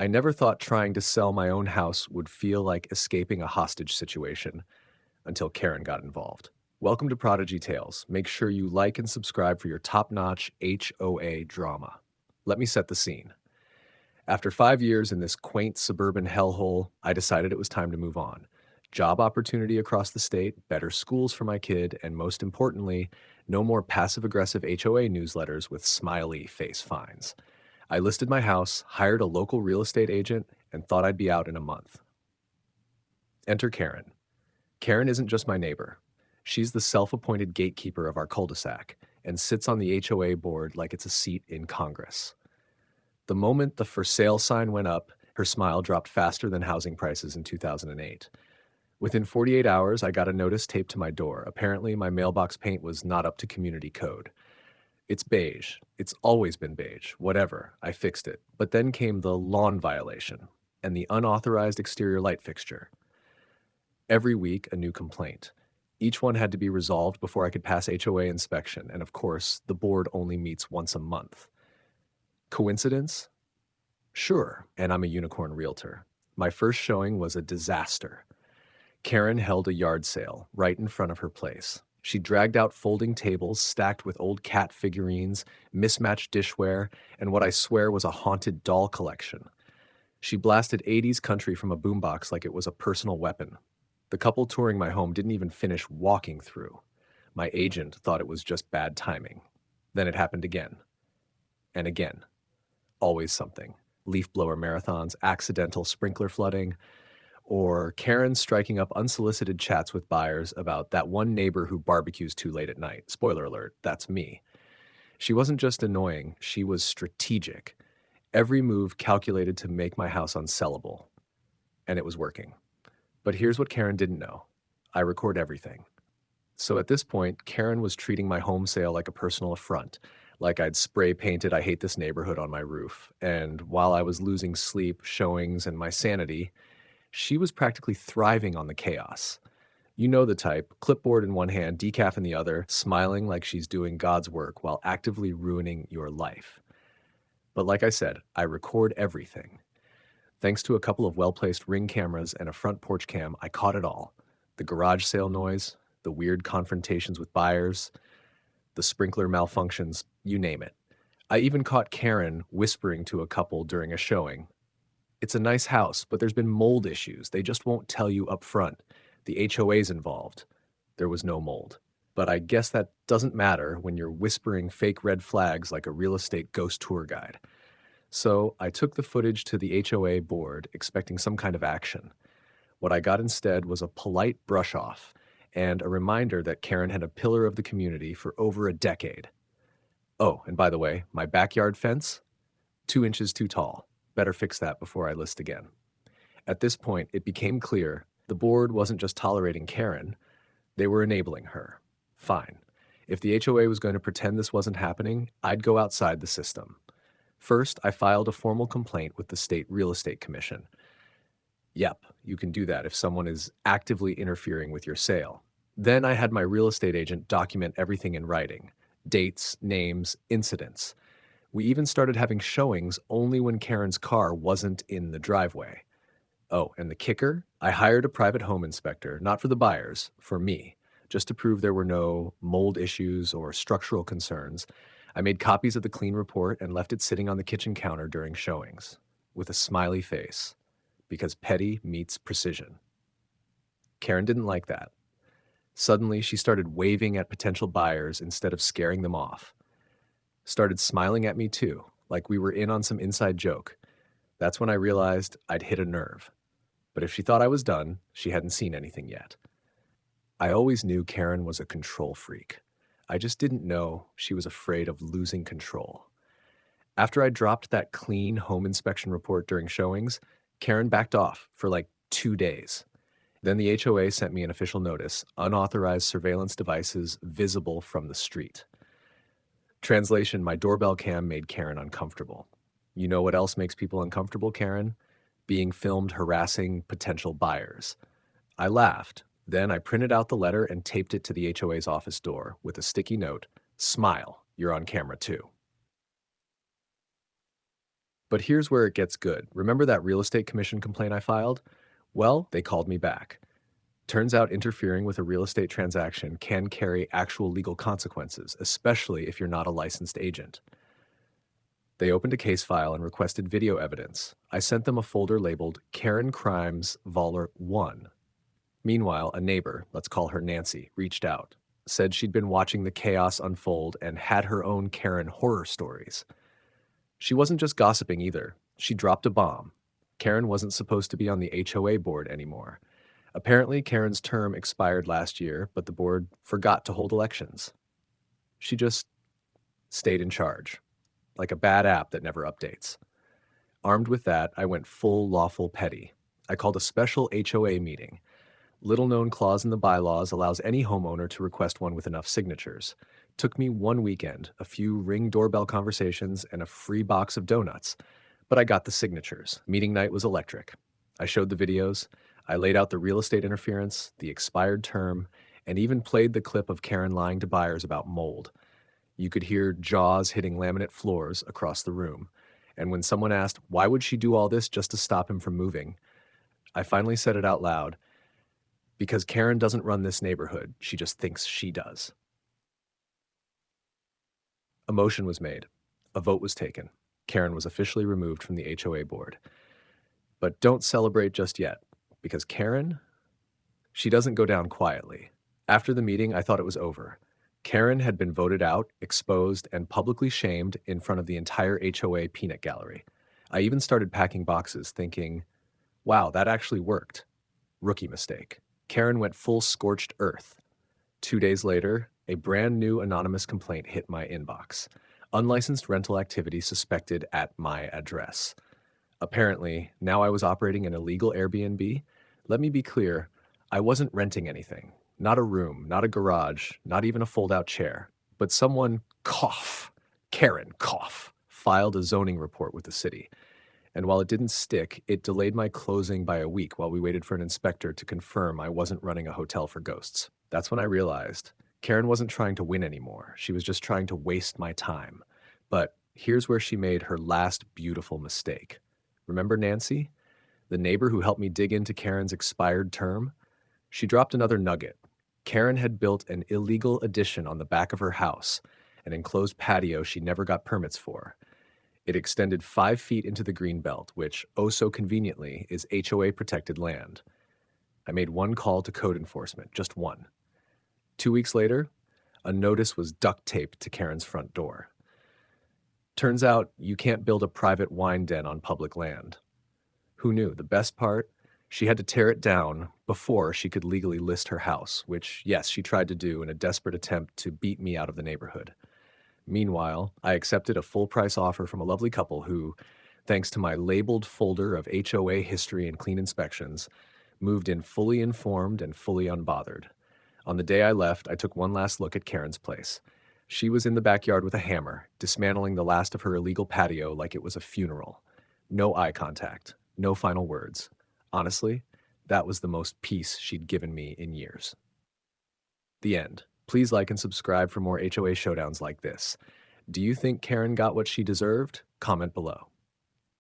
I never thought trying to sell my own house would feel like escaping a hostage situation until Karen got involved. Welcome to Prodigy Tales. Make sure you like and subscribe for your top-notch HOA drama. Let me set the scene. After 5 years in this quaint suburban hellhole, I decided it was time to move on. Job opportunity across the state, better schools for my kid, and most importantly, no more passive-aggressive HOA newsletters with smiley face fines. I listed my house, hired a local real estate agent, and thought I'd be out in a month. Enter Karen. Karen isn't just my neighbor. She's the self-appointed gatekeeper of our cul-de-sac and sits on the HOA board like it's a seat in Congress. The moment the for sale sign went up, her smile dropped faster than housing prices in 2008. Within 48 hours, I got a notice taped to my door. Apparently, my mailbox paint was not up to community code. It's beige. It's always been beige. Whatever. I fixed it. But then came the lawn violation and the unauthorized exterior light fixture. Every week, a new complaint. Each one had to be resolved before I could pass HOA inspection, and of course, the board only meets once a month. Coincidence? Sure, and I'm a unicorn realtor. My first showing was a disaster. Karen held a yard sale right in front of her place. She dragged out folding tables stacked with old cat figurines, mismatched dishware, and what I swear was a haunted doll collection. She blasted 80s country from a boombox like it was a personal weapon. The couple touring my home didn't even finish walking through. My agent thought it was just bad timing. Then it happened again. And again. Always something. Leaf blower marathons, accidental sprinkler flooding, or Karen striking up unsolicited chats with buyers about that one neighbor who barbecues too late at night. Spoiler alert, that's me. She wasn't just annoying, she was strategic. Every move calculated to make my house unsellable. And it was working. But here's what Karen didn't know. I record everything. So at this point, Karen was treating my home sale like a personal affront, like I'd spray painted "I hate this neighborhood" on my roof. And while I was losing sleep, showings, and my sanity, she was practically thriving on the chaos. You know the type, clipboard in one hand, decaf in the other, smiling like she's doing God's work while actively ruining your life. But like I said, I record everything. Thanks to a couple of well-placed Ring cameras and a front porch cam, I caught it all. The garage sale noise, the weird confrontations with buyers, the sprinkler malfunctions, you name it. I even caught Karen whispering to a couple during a showing. It's a nice house, but there's been mold issues. They just won't tell you up front. The HOA's involved. There was no mold. But I guess that doesn't matter when you're whispering fake red flags like a real estate ghost tour guide. So I took the footage to the HOA board, expecting some kind of action. What I got instead was a polite brush-off and a reminder that Karen had a pillar of the community for over a decade. Oh, and by the way, my backyard fence? 2 inches too tall. Better fix that before I list again. At this point, it became clear the board wasn't just tolerating Karen, they were enabling her. Fine. If the HOA was going to pretend this wasn't happening, I'd go outside the system. First, I filed a formal complaint with the State Real Estate Commission. Yep, you can do that if someone is actively interfering with your sale. Then I had my real estate agent document everything in writing. Dates, names, incidents. We even started having showings only when Karen's car wasn't in the driveway. Oh, and the kicker? I hired a private home inspector, not for the buyers, for me, just to prove there were no mold issues or structural concerns. I made copies of the clean report and left it sitting on the kitchen counter during showings, with a smiley face, because petty meets precision. Karen didn't like that. Suddenly, she started waving at potential buyers instead of scaring them off. Started smiling at me too, like we were in on some inside joke. That's when I realized I'd hit a nerve. But if she thought I was done, she hadn't seen anything yet. I always knew Karen was a control freak. I just didn't know she was afraid of losing control. After I dropped that clean home inspection report during showings, Karen backed off for like 2 days. Then the HOA sent me an official notice, unauthorized surveillance devices visible from the street. Translation, my doorbell cam made Karen uncomfortable. You know what else makes people uncomfortable, Karen? Being filmed harassing potential buyers. I laughed. Then I printed out the letter and taped it to the HOA's office door with a sticky note, "Smile, you're on camera too." But here's where it gets good. Remember that real estate commission complaint I filed? Well, they called me back. Turns out interfering with a real estate transaction can carry actual legal consequences, especially if you're not a licensed agent. They opened a case file and requested video evidence. I sent them a folder labeled Karen Crimes Vol. 1. Meanwhile, a neighbor, let's call her Nancy, reached out, said she'd been watching the chaos unfold and had her own Karen horror stories. She wasn't just gossiping either. She dropped a bomb. Karen wasn't supposed to be on the HOA board anymore. Apparently, Karen's term expired last year, but the board forgot to hold elections. She just stayed in charge, like a bad app that never updates. Armed with that, I went full lawful petty. I called a special HOA meeting. Little-known clause in the bylaws allows any homeowner to request one with enough signatures. Took me one weekend, a few Ring doorbell conversations, and a free box of donuts. But I got the signatures. Meeting night was electric. I showed the videos. I laid out the real estate interference, the expired term, and even played the clip of Karen lying to buyers about mold. You could hear jaws hitting laminate floors across the room. And when someone asked, why would she do all this just to stop him from moving? I finally said it out loud. Because Karen doesn't run this neighborhood, she just thinks she does. A motion was made. A vote was taken. Karen was officially removed from the HOA board. But don't celebrate just yet, because Karen, she doesn't go down quietly. After the meeting, I thought it was over. Karen had been voted out, exposed, and publicly shamed in front of the entire HOA peanut gallery. I even started packing boxes, thinking, wow, that actually worked. Rookie mistake. Karen went full scorched earth. 2 days later, a brand new anonymous complaint hit my inbox. Unlicensed rental activity suspected at my address. Apparently, now I was operating an illegal Airbnb. Let me be clear, I wasn't renting anything. Not a room, not a garage, not even a fold-out chair. But someone, Karen, filed a zoning report with the city. And while it didn't stick, it delayed my closing by a week while we waited for an inspector to confirm I wasn't running a hotel for ghosts. That's when I realized Karen wasn't trying to win anymore. She was just trying to waste my time. But here's where she made her last beautiful mistake. Remember Nancy? The neighbor who helped me dig into Karen's expired term? She dropped another nugget. Karen had built an illegal addition on the back of her house, an enclosed patio she never got permits for. It extended 5 feet into the green belt, which, oh so conveniently, is HOA-protected land. I made one call to code enforcement, just one. 2 weeks later, a notice was duct taped to Karen's front door. Turns out you can't build a private wine den on public land. Who knew? The best part? She had to tear it down before she could legally list her house, which, yes, she tried to do in a desperate attempt to beat me out of the neighborhood. Meanwhile, I accepted a full-price offer from a lovely couple who, thanks to my labeled folder of HOA history and clean inspections, moved in fully informed and fully unbothered. On the day I left, I took one last look at Karen's place. She was in the backyard with a hammer, dismantling the last of her illegal patio like it was a funeral. No eye contact, no final words. Honestly, that was the most peace she'd given me in years. The end. Please like and subscribe for more HOA showdowns like this. Do you think Karen got what she deserved? Comment below.